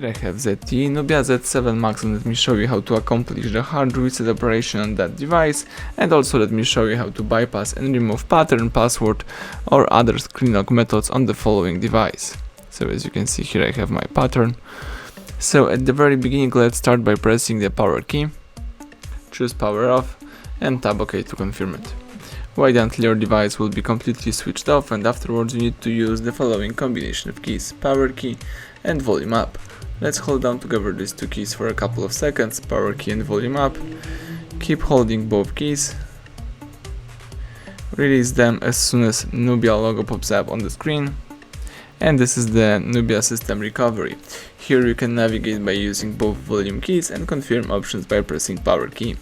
Here I have ZTE Nubia Z7 Max, and let me show you how to accomplish the hard reset operation on that device, and also let me show you how to bypass and remove pattern, password or other screen lock methods on the following device. So as you can see here I have my pattern. So at the very beginning, let's start by pressing the power key, choose power off and tap OK to confirm it. Wait until your device will be completely switched off, and afterwards you need to use the following combination of keys: power key and volume up. Let's hold down together these two keys for a couple of seconds, power key and volume up. Keep holding both keys. Release them as soon as Nubia logo pops up on the screen. And this is the Nubia system recovery. Here you can navigate by using both volume keys and confirm options by pressing power key.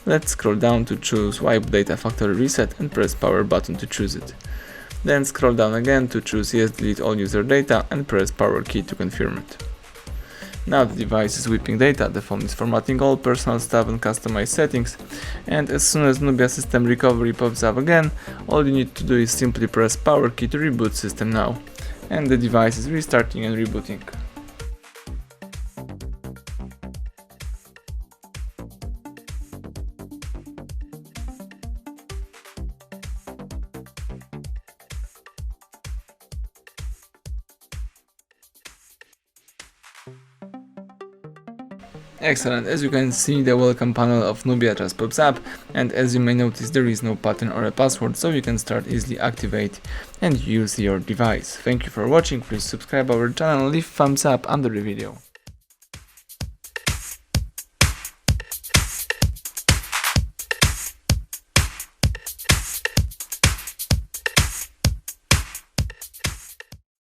Let's scroll down to choose wipe data factory reset and press power button to choose it. Then scroll down again to choose yes delete all user data and press power key to confirm it. Now the device is wiping data, the phone is formatting all personal stuff and customized settings, and as soon as Nubia system recovery pops up again, all you need to do is simply press power key to reboot system now, and the device is restarting and rebooting. Excellent, as you can see the welcome panel of Nubia just pops up, and as you may notice there is no pattern or a password, so you can start easily activate and use your device. Thank you for watching, please subscribe our channel, leave thumbs up under the video.